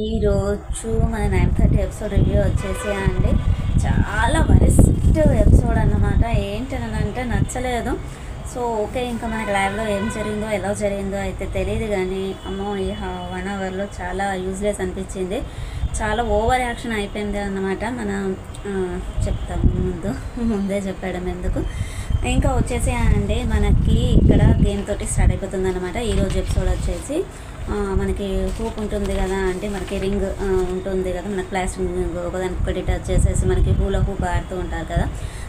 ఈరోజు మన 9:30 episode review వచ్చేసి అండి చాలా వరెస్ట్ ఎపిసోడ్ అన్నమాట. ఏంటనంటే నచ్చలేదు. సో ఓకే, ఇంకా మనకి లైవ్లో ఏం జరిగిందో ఎలా జరిగిందో అయితే తెలియదు, కానీ అమ్మో ఈ 1 అవర్లో చాలా యూజ్లెస్ అనిపించింది. చాలా ఓవర్ యాక్షన్ అయిపోయింది అన్నమాట. చెప్తాము ముందే చెప్పడం ఎందుకు. ఇంకా వచ్చేసి అండి మనకి ఇక్కడ గేమ్ తోటి స్టార్ట్ అయిపోతుంది అనమాట. ఈరోజు ఎపిసోడ్ వచ్చేసి మనకి హూప్ ఉంటుంది కదా, అంటే మనకి రింగ్ ఉంటుంది కదా, మనకి ప్లాస్టిక్ రింగ్ ఒకదానికి టచ్ చేసేసి మనకి హూల హూప్ ఆడుతూ ఉంటారు కదా.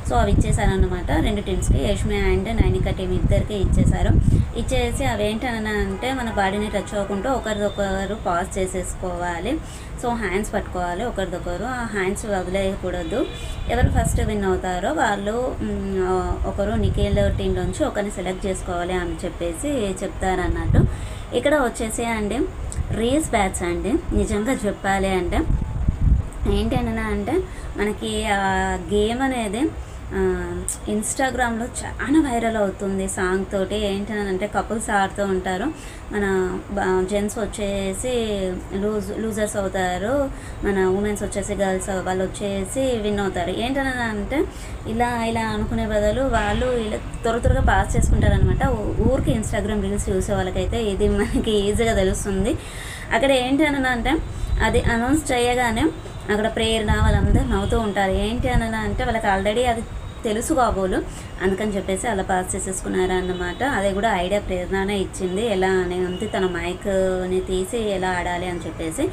సో అవి ఇచ్చేసారనమాట 2 టీమ్స్కి, యష్మి అండ్ నైనిక టీం ఇద్దరికి ఇచ్చేసారు. ఇచ్చేసి అవి ఏంటనంటే మన బాడీని టచ్ అవ్వకుండా ఒకరిదొకరు పాజ్ చేసేసుకోవాలి. సో హ్యాండ్స్ పట్టుకోవాలి ఒకరిదొకరు, ఆ హ్యాండ్స్ వదిలేయకూడదు. ఎవరు ఫస్ట్ విన్ అవుతారో వాళ్ళు ఒకరు నిఖిల్ టీంలోంచి ఒకరిని సెలెక్ట్ చేసుకోవాలి అని చెప్పేసి చెప్తారన్నట్టు. ఇక్కడ వచ్చేసి అండి రీల్స్ బ్యాచ్ అండి. నిజంగా చెప్పాలి అంటే ఏంటంటే మనకి ఆ గేమ్ అనేది ఇన్స్టాగ్రామ్లో చాలా వైరల్ అవుతుంది సాంగ్ తోటి. ఏంటంటే కపుల్స్ ఆడుతూ ఉంటారు, మన జెంట్స్ వచ్చేసి లూజర్స్ అవుతారు, మన ఉమెన్స్ వచ్చేసి గర్ల్స్ వాళ్ళు వచ్చేసి విన్ అవుతారు. ఏంటంటే ఇలా అనుకునే బదులు వాళ్ళు ఇలా త్వరగా పాస్ చేసుకుంటారనమాట. ఊరికి ఇన్స్టాగ్రామ్ రీల్స్ చూసే వాళ్ళకైతే ఇది మనకి ఈజీగా తెలుస్తుంది. అక్కడ ఏంటంటే అది అనౌన్స్ చేయగానే అక్కడ ప్రేరణ వాళ్ళందరూ నవ్వుతూ ఉంటారు. ఏంటి అంటే వాళ్ళకి ఆల్రెడీ అది తెలుసు కాబోలు, అందుకని చెప్పేసి అలా పాస్ చేసేసుకున్నారు అన్నమాట. అది కూడా ఐడియా ప్రేరణనే ఇచ్చింది, ఎలా అనేది తన మైక్ని తీసి ఎలా ఆడాలి అని చెప్పేసి,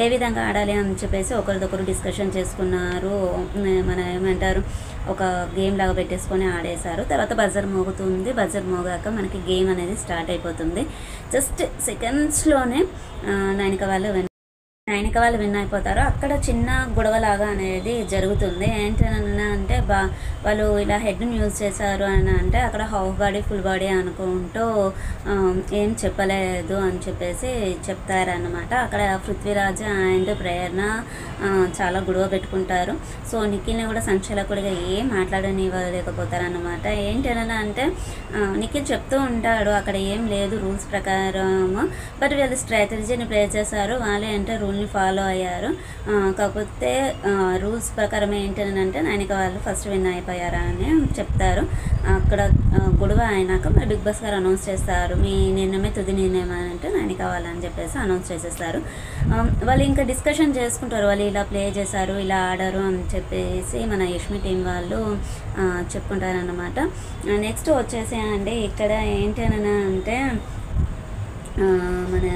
ఏ విధంగా ఆడాలి అని చెప్పేసి ఒకరిదొకరు డిస్కషన్ చేసుకున్నారు. మన ఏమంటారు, ఒక గేమ్ లాగా పెట్టేసుకొని ఆడేశారు. తర్వాత బజర్ మోగుతుంది, బజర్ మోగాక మనకి గేమ్ అనేది స్టార్ట్ అయిపోతుంది. జస్ట్ సెకండ్స్లోనే నైనిక వాళ్ళు విన్ అయిపోతారు. అక్కడ చిన్న గొడవలాగా అనేది జరుగుతుంది. ఏంటంటే వాళ్ళు ఇలా హెడ్ని యూజ్ చేశారు అని అంటే అక్కడ హాఫ్ బాడీ ఫుల్ బాడీ అనుకుంటూ ఏం చెప్పలేదు అని చెప్పేసి చెప్తారన్నమాట. అక్కడ పృథ్వీరాజ్ అండ్ ప్రేరణ చాలా గొడవ పెట్టుకుంటారు. సో నిఖిల్ని కూడా సంచలకుడిగా ఏం మాట్లాడనివ్వలేకపోతారన్నమాట. ఏంటంటే నిఖిల్ చెప్తూ ఉంటాడు అక్కడ ఏం లేదు రూల్స్ ప్రకారం, బట్ వీళ్ళు స్ట్రాటజీని ప్లే చేశారు, వాళ్ళే అంటే రూల్ని ఫాలో అయ్యారు. కాకపోతే రూల్స్ ప్రకారం ఏంటంటే నైనిక వాళ్ళు ఫస్ట్ విన్ అయిపోయారా అని చెప్తారు. అక్కడ గొడవ అయినాక మరి బిగ్ బాస్ గారు అనౌన్స్ చేస్తారు, మీ నిర్ణయమే తుది నిర్ణయం అని అంటే నైనిక వాళ్ళని చెప్పేసి అనౌన్స్ చేసేస్తారు. వాళ్ళు ఇంకా డిస్కషన్ చేసుకుంటారు, వాళ్ళు ఇలా ప్లే చేశారు ఇలా ఆడారు అని చెప్పేసి మన యష్మి టీం వాళ్ళు చెప్పుకుంటారన్నమాట. నెక్స్ట్ వచ్చేసి అండి ఇక్కడ ఏంటంటే మన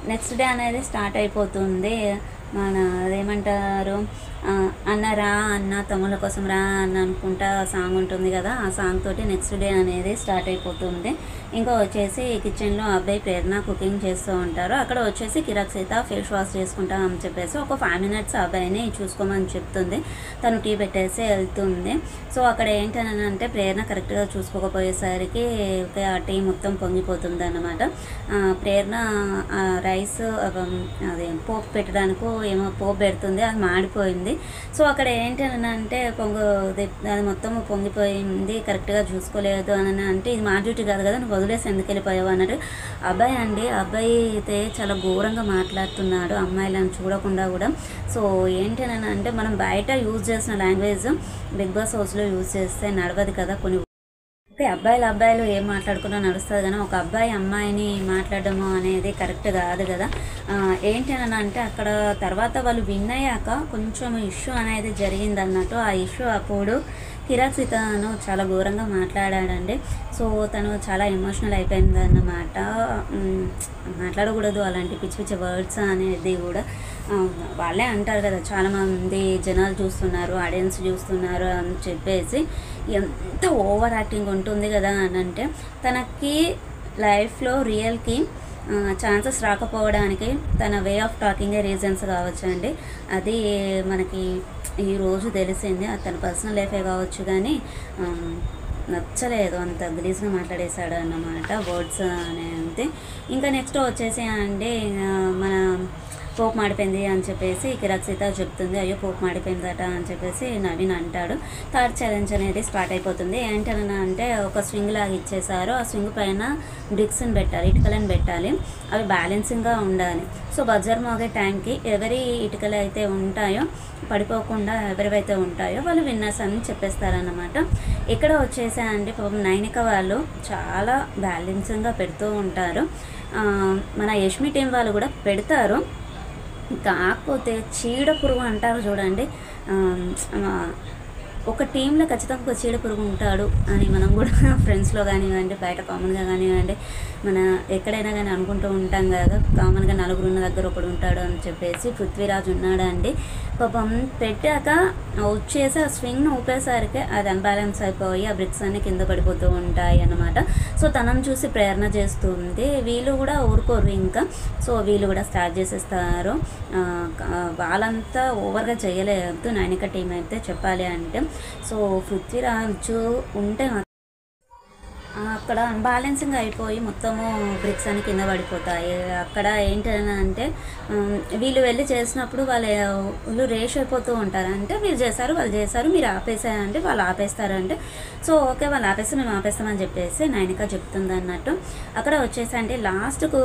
నెక్స్ట్ డే అనేది స్టార్ట్ అయిపోతుంది. మన అదేమంటారు, అన్న రా అన్న తమ్ముళ్ళ కోసం రా అన్న అనుకుంటా సాంగ్ ఉంటుంది కదా, ఆ సాంగ్ తోటి నెక్స్ట్ డే అనేది స్టార్ట్ అయిపోతుంది. ఇంకా వచ్చేసి కిచెన్లో అబ్బాయి ప్రేరణ కుకింగ్ చేస్తూ ఉంటారు. అక్కడ వచ్చేసి కిరాక్ సీత ఫేస్ వాష్ చేసుకుంటా అని చెప్పేసి ఒక 5 minutes అబ్బాయిని చూసుకోమని చెప్తుంది. తను టీ పెట్టేసి వెళ్తుంది. సో అక్కడ ఏంటనంటే ప్రేరణ కరెక్ట్గా చూసుకోకపోయేసరికి ఆ టీ మొత్తం పొంగిపోతుంది అన్నమాట. ప్రేరణ రైస్ అదే పోపు పెట్టడానికి ఏమో పోపు పెడుతుంది, అది మాడిపోయింది. సో అక్కడ ఏంటనంటే అది మొత్తం పొంగిపోయింది, కరెక్ట్గా చూసుకోలేదు అని అంటే ఇది మా డ్యూటీ కాదు కదా, నువ్వు వదిలేసి ఎందుకు వెళ్ళిపోయావు అన్నట్టు. అబ్బాయి అయితే చాలా ఘోరంగా మాట్లాడుతున్నాడు అమ్మాయిలను చూడకుండా కూడా. సో ఏంటనంటే మనం బయట యూజ్ చేసిన లాంగ్వేజ్ బిగ్ బాస్ హౌస్లో యూజ్ చేస్తే నడవదు కదా. కొన్ని ఓకే అబ్బాయిలు ఏం మాట్లాడుకున్నా నడుస్తుంది, కానీ ఒక అబ్బాయి అమ్మాయిని మాట్లాడడము అనేది కరెక్ట్ కాదు కదా. ఏంటనంటే అక్కడ తర్వాత వాళ్ళు విన్ అయ్యాక కొంచెం ఇష్యూ అనేది జరిగింది అన్నట్టు. ఆ ఇష్యూ అప్పుడు కిరాక్ సీతను చాలా ఘోరంగా మాట్లాడాడండి. సో తను చాలా ఎమోషనల్ అయిపోయింది అన్నమాట. మాట్లాడకూడదు అలాంటి పిచ్చి పిచ్చి వర్డ్స్ అనేది కూడా. వాళ్ళే అంటారు కదా, చాలామంది జనాలు చూస్తున్నారు, ఆడియన్స్ చూస్తున్నారు అని చెప్పేసి ఎంత ఓవర్ యాక్టింగ్ ఉంటుంది కదా అని అంటే తనకి లైఫ్లో రియల్కి ఛాన్సెస్ రాకపోవడానికి తన వే ఆఫ్ టాకింగే రీజన్స్ కావచ్చు అండి. అది మనకి ఈరోజు తెలిసింది. అది తన పర్సనల్ లైఫే కావచ్చు, కానీ నచ్చలేదు, అంత గలీజ్గా మాట్లాడేశాడు అన్నమాట వర్డ్స్ అనేది. ఇంకా నెక్స్ట్ వచ్చేసి అండి మన పోపు మాడిపోయింది అని చెప్పేసి కిరాక్ సీత చెప్తుంది. అయ్యో పోపు మాడిపోయిందట అని చెప్పేసి నవీన్ అంటాడు. థర్డ్ ఛాలెంజ్ అనేది స్టార్ట్ అయిపోతుంది. ఏంటన్నా అంటే ఒక స్వింగ్ లాగా ఇచ్చేసారు. ఆ స్వింగ్ పైన బ్రిక్స్ని పెట్టాలి, ఇటుకలను పెట్టాలి. అవి బ్యాలెన్సింగ్గా ఉండాలి. సో బజర్ మోగే టైంకి ఎవరి ఇటుకలు అయితే ఉంటాయో పడిపోకుండా ఎవరివైతే ఉంటాయో వాళ్ళు విన్నర్స్ అని చెప్పేస్తారన్నమాట. ఇక్కడ వచ్చేసాయండి పాపం నైనిక వాళ్ళు చాలా బ్యాలెన్సింగ్గా పెడుతూ ఉంటారు. మన యష్మి టీం వాళ్ళు కూడా పెడతారు. కాకపోతే చీడ పురుగు అంటారు చూడండి, ఒక టీంలో ఖచ్చితంగా ఒక చీడ పురుగు ఉంటాడు అని మనం కూడా ఫ్రెండ్స్లో కానివ్వండి, బయట కామన్గా కానివ్వండి, మన ఎక్కడైనా కానీ అనుకుంటూ ఉంటాం కదా. కామన్గా నలుగురు ఉన్న దగ్గర ఒకడు ఉంటాడు అని చెప్పేసి పృథ్వీరాజ్ ఉన్నాడు అండి. పాపం పెట్టాక వచ్చేసి ఆ స్వింగ్ను ఊపేసరికి అది అన్బ్యాలెన్స్ అయిపోయి ఆ బ్రిక్స్ అన్ని కింద పడిపోతూ ఉంటాయి అన్నమాట. సో తనను చూసి ప్రేరణ చేస్తుంది. వీళ్ళు కూడా ఊరుకోరు ఇంకా. సో వీళ్ళు కూడా స్టార్ట్ చేసేస్తారు. వాళ్ళంతా ఓవర్గా చేయలేదు నైనిక టీం అయితే చెప్పాలి అంటే. సో పృథ్వీరాజు ఉంటే అక్కడ అన్బ్యాలెన్సింగ్ అయిపోయి మొత్తము బ్రిక్స్ అని కింద పడిపోతాయి. అక్కడ ఏంటంటే వీళ్ళు వెళ్ళి చేసినప్పుడు వాళ్ళు రేష్ అయిపోతూ ఉంటారు. అంటే వీళ్ళు చేశారు, వాళ్ళు చేశారు, మీరు ఆపేసారంటే వాళ్ళు ఆపేస్తారంటే సో ఓకే వాళ్ళు ఆపేస్తే మేము ఆపేస్తామని చెప్పేసి నైనిక చెప్తుంది అన్నట్టు. అక్కడ వచ్చేసి అంటే లాస్ట్కు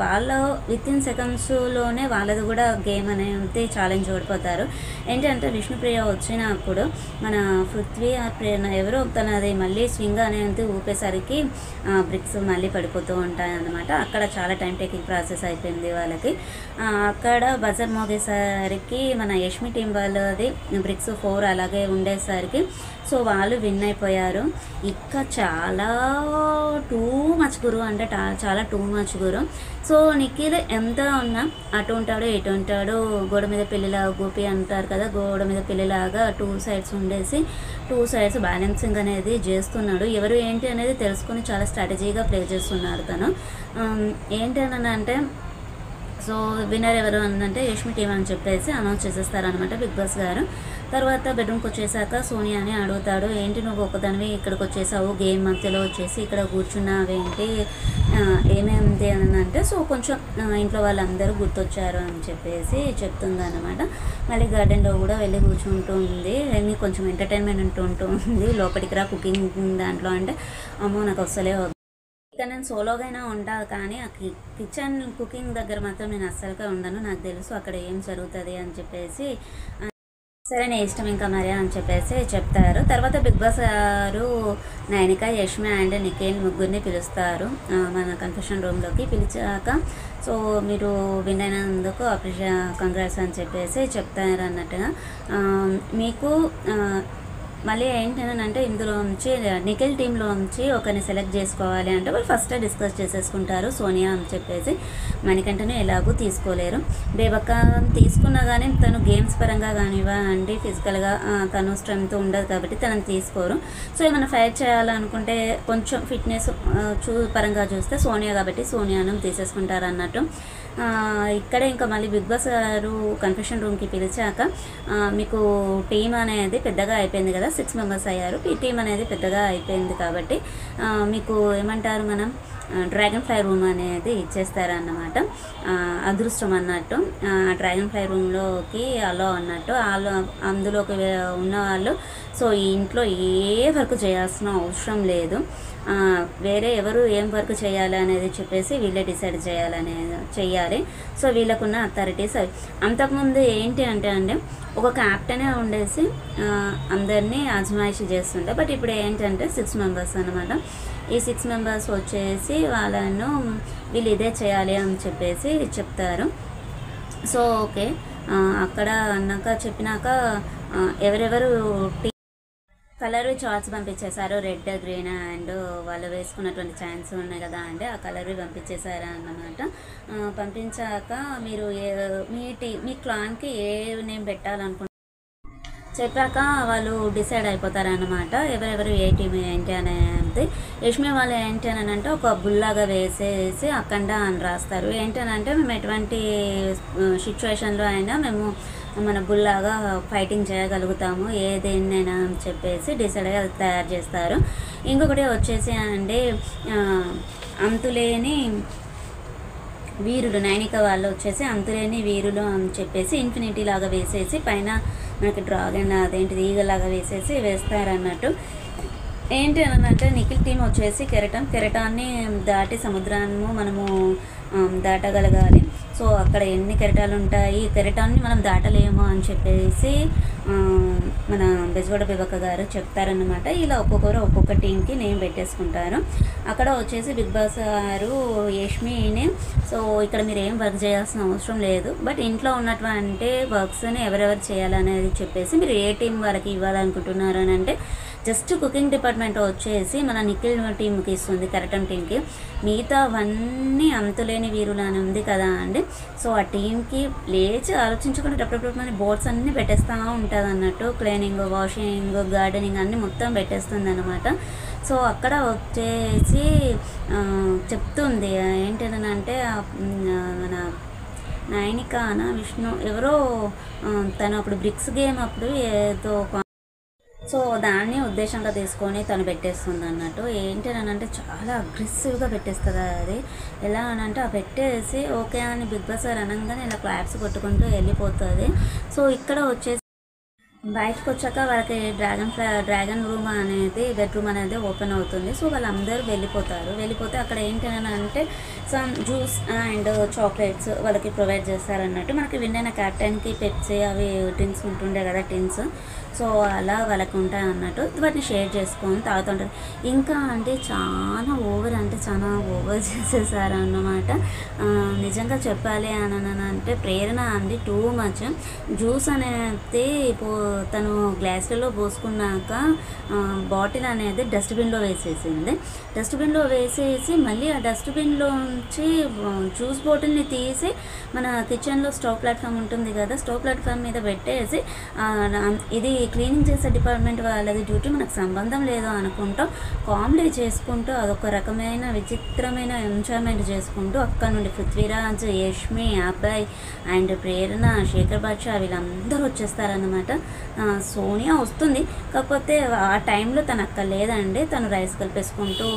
వాళ్ళ వితిన్ సెకండ్స్లోనే వాళ్ళది కూడా గేమ్ అనేది ఛాలెంజ్ ఓడిపోతారు. ఏంటంటే విష్ణుప్రియ వచ్చినప్పుడు మన పృథ్వీ ఎవరో తనది మళ్ళీ స్వింగ్ అనేది ఊపేసరికి బ్రిక్స్ మళ్ళీ పడిపోతూ ఉంటాయి అన్నమాట. అక్కడ చాలా టైం టేకింగ్ ప్రాసెస్ అయిపోయింది వాళ్ళకి. అక్కడ బజర్ మోగేసరికి మన యష్మి టీం వాళ్ళది బ్రిక్స్ 4 అలాగే ఉండేసరికి సో వాళ్ళు విన్ అయిపోయారు. ఇంకా చాలా టూ మచ్ గురు అంటే చాలా టూ మచ్ గురు. సో నిఖిల్ ఎంత ఉన్నా అటు ఉంటాడు ఇటు ఉంటాడు, గోడ మీద పెళ్ళిలాగా గోపి అంటారు కదా, గోడ మీద పెళ్ళిలాగా 2 సైడ్స్ ఉండేసి 2 సైడ్స్ బ్యాలెన్సింగ్ అనేది చేస్తున్నాడు. ఎవరు ఏంటి అనేది తెలుసుకొని చాలా స్ట్రాటజీగా ప్లే చేస్తున్నాడు తను. ఏంటి అని అంటే సో విన్నర్ ఎవరు అంటే యష్మి టీం అని చెప్పేసి అనౌన్స్ చేసేస్తారనమాట బిగ్ బాస్ గారు. తర్వాత బెడ్రూమ్కి వచ్చేసాక సోనియాని అడుగుతాడు, ఏంటి నువ్వు ఒకదానివి ఇక్కడికి వచ్చేసావు, గేమ్ మధ్యలో వచ్చేసి ఇక్కడ కూర్చున్నావేంటి, ఏమేమిటి అని అంటే సో కొంచెం ఇంట్లో వాళ్ళందరూ గుర్తొచ్చారు అని చెప్పేసి చెప్తుంది అనమాట. మళ్ళీ గార్డెన్లో కూడా వెళ్ళి కూర్చుంటుంది. నీకు కొంచెం ఎంటర్టైన్మెంట్ ఉంటుంది, లోపలికి రా కుకింగ్ దాంట్లో అంటే అమ్మో నాకు అసలే ఇక్కడ నేను సోలోగా అయినా ఉంటాను కానీ ఆ కిచెన్ కుకింగ్ దగ్గర మాత్రం నేను అస్సలుగా ఉండను, నాకు తెలుసు అక్కడ ఏం జరుగుతుంది అని చెప్పేసి సరే నీ ఇష్టం ఇంకా మరి అని చెప్పేసి చెప్తారు. తర్వాత బిగ్ బాస్ గారు నైనిక, యష్మి అండ్ నిఖిల్ ముగ్గురిని పిలుస్తారు మన కన్ఫెషన్ రూమ్లోకి. పిలిచాక సో మీరు విన్ అయినందుకు కంగ్రాట్స్ అని చెప్పేసి చెప్తారు అన్నట్టుగా. మీకు మళ్ళీ ఏంటంటే ఇందులోంచి నిఖిల్ టీంలోంచి ఒకరిని సెలెక్ట్ చేసుకోవాలి అంటే వాళ్ళు ఫస్ట్ డిస్కస్ చేసేసుకుంటారు సోనియా అని చెప్పేసి. మణికంఠను ఎలాగూ తీసుకోలేరు. బేబక్క తీసుకున్నా కానీ తను గేమ్స్ పరంగా కానివ్వండి ఫిజికల్గా తను స్ట్రెంగ్త్ ఉండదు కాబట్టి తనని తీసుకోరు. సో ఏమైనా ఫైట్ చేయాలనుకుంటే కొంచెం ఫిట్నెస్ పరంగా చూస్తే సోనియా కాబట్టి సోనియాను తీసేసుకుంటారు అన్నట్టు. ఇక్కడ ఇంకా మళ్ళీ బిగ్ బాస్ గారు కన్ఫెషన్ రూమ్కి పిలిచాక మీకు టీం అనేది పెద్దగా అయిపోయింది కదా, 6 మెంబర్స్ అయ్యారు. ఈ టీం అనేది పెద్దగా అయిపోయింది కాబట్టి మీకు ఏమంటారు మనం డ్రాగన్ ఫ్లై రూమ్ అనేది ఇచ్చేస్తారన్నమాట. అదృష్టం అన్నట్టు డ్రాగన్ ఫ్లై రూమ్లోకి అలో అన్నట్టు. అందులోకి ఉన్నవాళ్ళు సో ఈ ఇంట్లో ఏ వర్క్ చేయాల్సిన అవసరం లేదు, వేరే ఎవరు ఏం వర్క్ చేయాలి అనేది చెప్పేసి వీళ్ళే డిసైడ్ చెయ్యాలి. సో వీళ్ళకున్న అథారిటీస్ అవి. అంతకుముందు ఏంటి అంటే ఒక క్యాప్టెనే ఉండేసి అందరినీ అజమాయిషి చేస్తుండే. బట్ ఇప్పుడు ఏంటంటే 6 మెంబర్స్ అనమాట. ఈ 6 మెంబర్స్ వచ్చేసి వాళ్ళను వీళ్ళు ఇదే చేయాలి అని చెప్పేసి చెప్తారు. సో ఓకే అక్కడ అన్నాక చెప్పినాక ఎవరెవరు కలర్ చార్ట్స్ పంపించేశారు, రెడ్ గ్రీన్ అండ్ వాళ్ళు వేసుకున్నటువంటి ఛాన్స్ ఉన్నాయి కదా అండి ఆ కలర్ పంపించేశారు అన్నమాట. పంపించాక మీరు మీ క్లాన్కి ఏ నేమ్ పెట్టాలనుకుంటున్నారు చెప్పాక వాళ్ళు డిసైడ్ అయిపోతారనమాట ఎవరెవరు ఏ టీం ఏంటి అనేది. యష్మి వాళ్ళు ఏంటి అని అంటే ఒక బుల్లాగా వేసేసి అఖండ అని రాస్తారు. ఏంటనంటే మేము ఎటువంటి సిచ్యువేషన్లో అయినా మేము మన బుల్లాగా ఫైటింగ్ చేయగలుగుతాము ఏదేనైనా అని చెప్పేసి డిసైడ్ అది తయారు చేస్తారు. ఇంకొకటి వచ్చేసి అండి అంతులేని వీరులు నైనిక వాళ్ళు వచ్చేసి అంతులేని వీరులు అని చెప్పేసి ఇన్ఫినిటీ లాగా వేసేసి పైన మనకి డ్రాగన్ అదేంటిది ఈగలాగా వేసేసి వేస్తారన్నట్టు. ఏంటి అని అంటే నిఖిల్ టీం వచ్చేసి కెరటాన్ని దాటి సముద్రాన్ని మనము దాటగలగాలి. సో అక్కడ ఎన్ని కెరటాలు ఉంటాయి, కెరటాన్ని మనం దాటలేము అని చెప్పేసి మన బెజవాడ బిబక్క గారు చెప్తారన్నమాట. ఇలా ఒక్కొక్కరు ఒక్కొక్క టీంకి నేమ్ పెట్టేసుకుంటారు. అక్కడ వచ్చేసి బిగ్ బాస్ గారు యష్మిని సో ఇక్కడ మీరు ఏం వర్క్ చేయాల్సిన అవసరం లేదు, బట్ ఇంట్లో ఉన్నటువంటి వర్క్స్ని ఎవరెవరు చేయాలనేది చెప్పేసి మీరు ఏ టీం వాళ్ళకి ఇవ్వాలనుకుంటున్నారు అని అంటే జస్ట్ కుకింగ్ డిపార్ట్మెంట్ వచ్చేసి మన నిఖిల్ టీంకి ఇస్తుంది, కెరటం టీంకి. మిగతా అవన్నీ అంతులేని వీరులు అని ఉంది కదా అండి. సో ఆ టీంకి లేచి ఆలోచించుకుంటే డబ్బు మన బోర్డ్స్ అన్నీ పెట్టేస్తూ ఉంటుంది అన్నట్టు. క్లీనింగ్, వాషింగ్, గార్డెనింగ్ అన్నీ మొత్తం పెట్టేస్తుంది అనమాట. సో అక్కడ వచ్చేసి చెప్తుంది ఏంటంటే మన నైనికానా విష్ణు ఎవరో తను అప్పుడు బ్రిక్స్ గేమ్ అప్పుడు ఏదో సో దాన్ని ఉద్దేశంగా తీసుకొని తను పెట్టేస్తుంది అన్నట్టు. ఏంటి అని అంటే చాలా అగ్రెసివ్గా పెట్టేస్తుంది అది. ఎలా అని అంటే ఆ పెట్టేసి ఓకే అని బిగ్ బాస్ అనగానే ఇలా క్లాప్స్ కొట్టుకుంటూ వెళ్ళిపోతుంది. సో ఇక్కడ వచ్చేసి బయటకు వచ్చాక వాళ్ళకి డ్రాగన్ రూమ్ అనేది బెడ్రూమ్ అనేది ఓపెన్ అవుతుంది. సో వాళ్ళందరూ వెళ్ళిపోతే అక్కడ ఏంటని అంటే సమ్ జ్యూస్ అండ్ చాక్లెట్స్ వాళ్ళకి ప్రొవైడ్ చేస్తారన్నట్టు. మనకి విన్ అయిన క్యాప్టెన్కి పెప్సీ అవి డ్రింక్స్ ఉంటుండే కదా టిన్స్, సో అలా వాళ్ళకు ఉంటాయి అన్నట్టు. వాటిని షేర్ చేసుకొని తాగుతుంటారు. ఇంకా అంటే చాలా ఓవర్ చేసేసారు అన్నమాట. నిజంగా చెప్పాలి అని అంటే ప్రేరణ అండి టూ మచ్. జ్యూస్ అనేది తను గ్లాసులలో పోసుకున్నాక బాటిల్ అనేది డస్ట్బిన్లో వేసేసి మళ్ళీ ఆ డస్ట్బిన్లోంచి జ్యూస్ బాటిల్ని తీసి మన కిచెన్లో స్టవ్ ప్లాట్ఫామ్ ఉంటుంది కదా, స్టవ్ ప్లాట్ఫామ్ మీద పెట్టేసి ఇది క్లీనింగ్ చేసే డిపార్ట్మెంట్ వాళ్ళది డ్యూటీ, మనకు సంబంధం లేదు అనుకుంటూ కామెడీ చేసుకుంటూ అదొక రకమైన విచిత్రమైన ఎంజాయ్మెంట్ చేసుకుంటూ అక్కడ నుండి పృథ్వీరాజ్, యష్మి, అబ్బాయి అండ్ ప్రేరణ, శేఖర్ బాద్షా వీళ్ళందరూ వచ్చేస్తారన్నమాట. సోనియా వస్తుంది, కాకపోతే ఆ టైంలో తను అక్కడ లేదండి. తను రైస్ కలిపేసుకుంటూ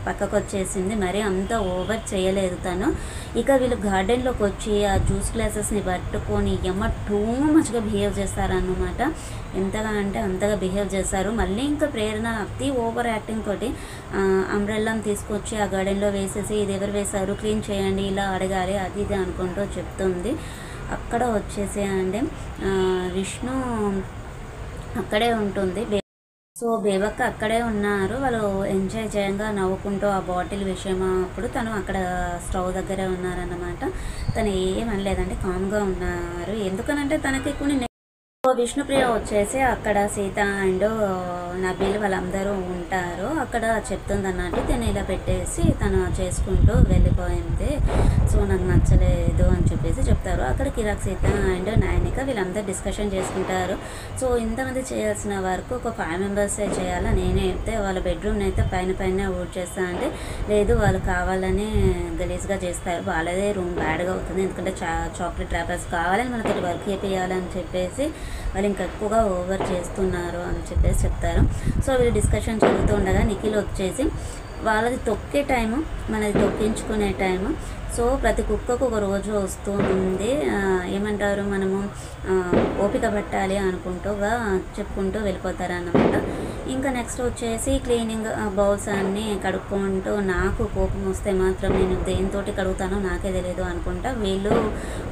పక్కకు వచ్చేసింది, మరి అంత ఓవర్ చేయలేదు తను. ఇక వీళ్ళు గార్డెన్లోకి వచ్చి ఆ జ్యూస్ గ్లాసెస్ని పట్టుకొని టూ మచ్గా బిహేవ్ చేస్తారన్నమాట. ఎంతగా అంటే అంతగా బిహేవ్ చేశారు. మళ్ళీ ఇంకా ప్రేరణ అతి ఓవర్ యాక్టింగ్ తోటి అంబ్రెల్లాని తీసుకొచ్చి ఆ గార్డెన్లో వేసేసి ఇది ఎవరు వేశారు, క్లీన్ చేయండి, ఇలా అడగాలి, అది ఇది అనుకుంటూ చెప్తుంది. అక్కడ వచ్చేసి అండి విష్ణు అక్కడే ఉంటుంది. సో బేబక్క అక్కడే ఉన్నారు. వాళ్ళు ఎంజాయ్ చేయంగా నవ్వుకుంటూ ఆ బాటిల్ విషయం అప్పుడు తను అక్కడ స్టవ్ దగ్గరే ఉన్నారన్నమాట. తను ఏమనలేదంటే కామ్గా ఉన్నారు. ఎందుకనంటే తనకి కొన్ని విష్ణుప్రియ వచ్చేసి అక్కడ సీత అండ్ నబీల్ వాళ్ళందరూ ఉంటారు. అక్కడ చెప్తుంది అన్నట్టు తను ఇలా పెట్టేసి తను చేసుకుంటూ వెళ్ళిపోయింది, సో నాకు నచ్చలేదు అని చెప్పేసి చెప్తారు. అక్కడ కిరాక్, సీత అండ్ నైనిక వీళ్ళందరూ డిస్కషన్ చేసుకుంటారు. సో ఇంతమంది చేయాల్సిన వరకు ఒక 5 మెంబర్సే చేయాలా, నేనే చెప్తే వాళ్ళ బెడ్రూమ్ని అయితే పైన ఊడ్ చేస్తా అంటే లేదు వాళ్ళు కావాలని గలీజ్గా చేస్తారు, వాళ్ళదే రూమ్ బ్యాడ్గా అవుతుంది, ఎందుకంటే చాక్లెట్ ర్యాపర్స్ కావాలని మనకి వర్క్ చేయాలని చెప్పేసి వాళ్ళు ఇంకా ఎక్కువగా ఓవర్ చేస్తున్నారు అని చెప్పేసి చెప్తారు. సో వీళ్ళు డిస్కషన్ జరుగుతూ ఉండగా నిఖిల్ వచ్చేసి వాళ్ళది తొక్కే టైము, మనది తొక్కించుకునే టైము. సో ప్రతి కుక్కకు ఒక రోజు వస్తుంది, ఏమంటారు మనము ఓపిక పట్టాలి అనుకుంటూగా చెప్పుకుంటూ వెళ్ళిపోతారన్నమాట. ఇంకా నెక్స్ట్ వచ్చేసి క్లీనింగ్ బౌల్స్ అన్నీ కడుక్కుంటూ నాకు కోపం వస్తే మాత్రం నేను దేనితోటి కడుగుతానో నాకే తెలియదు అనుకుంటా వీళ్ళు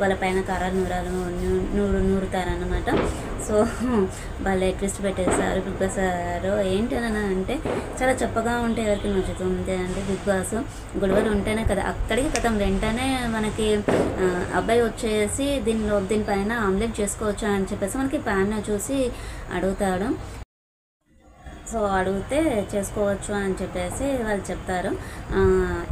వాళ్ళ పైన కారాలు నూరుతారన్నమాట. సో వాళ్ళు ట్విస్ట్ పెట్టేశారు బిగ్ బాస్ గారు. ఏంటని అంటే చాలా చప్పగా ఉంటే ఎవరికి నచ్చుతుంది అంటే బిగ్ బాస్ గొడవలు ఉంటేనే కదా అక్కడికి కథం వెంటనే మనకి అబ్బాయి వచ్చేసి దీనిపైన ఆమ్లెట్ చేసుకోవచ్చా అని చెప్పేసి మనకి ప్యాన్ చూసి అడుగుతాడు. సో అడిగితే చేసుకోవచ్చు అని చెప్పేసి వాళ్ళు చెప్తారు.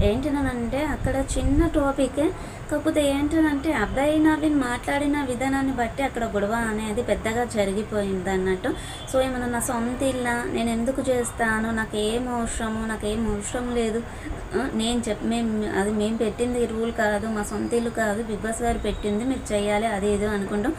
ఏంటనంటే అక్కడ చిన్న టాపికే, కాకపోతే ఏంటంటే అబ్బాయి నవీన్ మాట్లాడిన విధానాన్ని బట్టి అక్కడ గొడవ అనేది పెద్దగా జరిగిపోయింది అన్నట్టు. సో ఏమన్నా నా సొంత ఇల్లా, నేను ఎందుకు చేస్తాను, నాకేం అవసరం లేదు, మేము పెట్టింది రూల్ కాదు, మా సొంత ఇల్లు కాదు, బిగ్ బాస్ గారు పెట్టింది మీరు చేయాలి, అది ఇది అనుకుంటాం.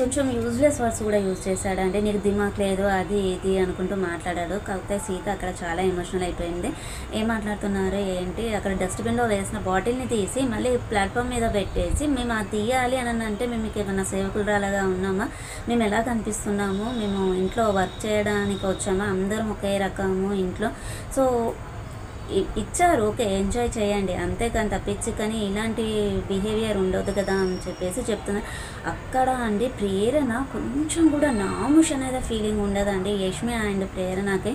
కొంచెం యూజ్లెస్ వర్డ్స్ కూడా యూజ్ చేశాడు. అంటే నీకు దిమాక్ లేదు అది ఇది అనుకుంటూ మాట్లాడాడు. కాకపోతే సీత అక్కడ చాలా ఎమోషనల్ అయిపోయింది. ఏం మాట్లాడుతున్నారు ఏంటి, అక్కడ డస్ట్బిన్లో వేసిన బాటిల్ని తీసి మళ్ళీ ప్లాట్ఫామ్ మీద పెట్టేసి మేము అది తీయాలి అని అంటే మేము మీకు ఏమన్నా సేవకులలాగా ఉన్నామా, మేము ఎలా కనిపిస్తున్నాము, మేము ఇంట్లో వర్క్ చేయడానికి వచ్చామా, అందరం ఒకే రకము ఇంట్లో. సో ఇచ్చారు ఓకే, ఎంజాయ్ చేయండి అంతేకాని తప్పించి కానీ ఇలాంటి బిహేవియర్ ఉండొద్దు కదా అని చెప్పేసి చెప్తున్నారు. అక్కడ అండి ప్రేరణ కొంచెం కూడా నాముష్ అనేది ఫీలింగ్ ఉండదండి. యష్మి అండ్ ప్రేరణకి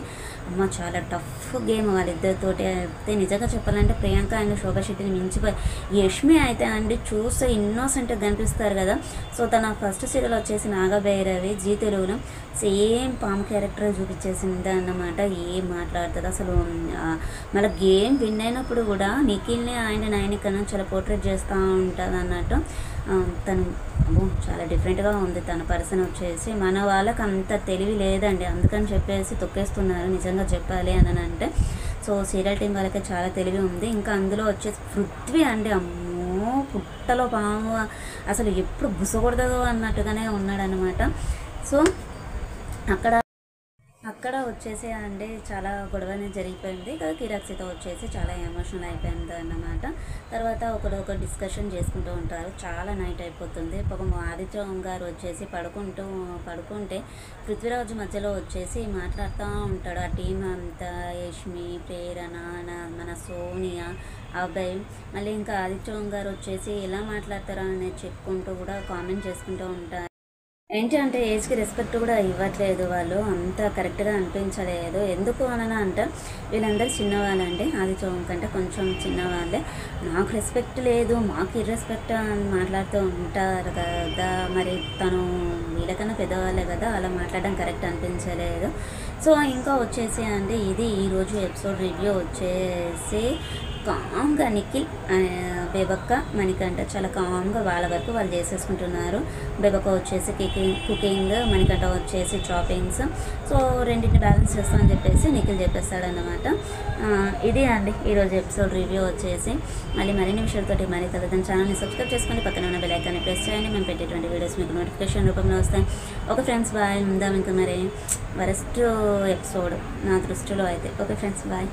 అమ్మ చాలా టఫ్ గేమ్ వాళ్ళిద్దరితోటి. అయితే నిజంగా చెప్పాలంటే ప్రియాంక అండ్ శోభా శెట్టిని మించిపోయి యష్మి అయితే అండి చూస్తే ఇన్నోసెంట్గా కనిపిస్తారు కదా. సో తన ఫస్ట్ సీరియల్ వచ్చేసి నాగభైరవి జీ తెలుగులో సేమ్ పాము క్యారెక్టర్ చూపించేసింది అన్నమాట. ఏం మాట్లాడుతుంది అసలు. మళ్ళీ గేమ్ విన్ అయినప్పుడు కూడా నిఖిల్ని ఆయన నైనికను చాలా పోర్ట్రేట్ చేస్తూ ఉంటుంది అన్నట్టు. తను చాలా డిఫరెంట్గా ఉంది తన పర్సన్ వచ్చేసి. మన వాళ్ళకి అంత తెలివి లేదండి, అందుకని చెప్పేసి తొక్కేస్తున్నారు నిజంగా చెప్పాలి అని అంటే. సో సీరియల్ టీం వాళ్ళకి చాలా తెలివి ఉంది. ఇంకా అందులో వచ్చేసి పృథ్వీ అండి అమ్మో పుట్టలో పాము అసలు ఎప్పుడు బుసకూడదో అన్నట్టుగానే ఉన్నాడనమాట. సో అక్కడ వచ్చేసి అండి చాలా గొడవ అనేది జరిగిపోయింది కదా. కిరాక్సితో వచ్చేసి చాలా ఎమోషనల్ అయిపోయింది అన్నమాట. తర్వాత ఒకరు డిస్కషన్ చేసుకుంటూ ఉంటారు. చాలా నైట్ అయిపోతుంది. పాపం ఆదిత్య గారు వచ్చేసి పడుకుంటే పృథ్వీరాజు మధ్యలో వచ్చేసి మాట్లాడుతూ ఉంటాడు. ఆ టీం అంతా యష్మి, ప్రేరణ, మన సోనియా, అబ్బాయి, మళ్ళీ ఇంకా ఆదిత్య గారు వచ్చేసి ఎలా మాట్లాడతారా అనేది చెప్పుకుంటూ కూడా కామెంట్ చేసుకుంటూ ఉంటారు. ఏంటి అంటే ఏజ్కి రెస్పెక్ట్ కూడా ఇవ్వట్లేదు వాళ్ళు, అంత కరెక్ట్గా అనిపించలేదు. ఎందుకు అని అంటే వీళ్ళందరూ చిన్నవాళ్ళండి, ఆదిత్య కంటే కొంచెం చిన్నవాళ్ళే. నాకు రెస్పెక్ట్ లేదు, మాకు ఇర్రెస్పెక్ట్ అని మాట్లాడుతూ ఉంటారు కదా. మరి తను వీళ్ళకన్నా పెద్దవాళ్ళే కదా, అలా మాట్లాడడం కరెక్ట్ అనిపించలేదు. సో ఇంకా వచ్చేసి అండి ఇది ఈరోజు ఎపిసోడ్ రివ్యూ వచ్చేసి కామ్గా నిఖిల్, బేబక్క, మణికంఠ చాలా కామ్గా వాళ్ళ వరకు వాళ్ళు చేసేసుకుంటున్నారు. బేబక్క వచ్చేసి కుకింగ్, మణికంఠ వచ్చేసి చాపింగ్స్. సో రెండింటిని బ్యాలెన్స్ చేస్తామని చెప్పేసి నిఖిల్ చెప్పేస్తాడన్నమాట. ఇది అండి ఈరోజు ఎపిసోడ్ రివ్యూ వచ్చేసి. మరిన్ని విషయాలతోటి మరీ కలుద్దాం. ఛానల్ని సబ్స్క్రైబ్ చేసుకొని పక్కన ఉన్న బెల్ ఐకాన్ని ప్రెస్ చేయండి. మేము పెట్టేటువంటి వీడియోస్ మీకు నోటిఫికేషన్ రూపంలో వస్తాయి. Okay friends bye. ఉందాం ఇంకా మరి వరస్ట్ ఎపిసోడ్ నా దృష్టిలో అయితే. Okay friends bye.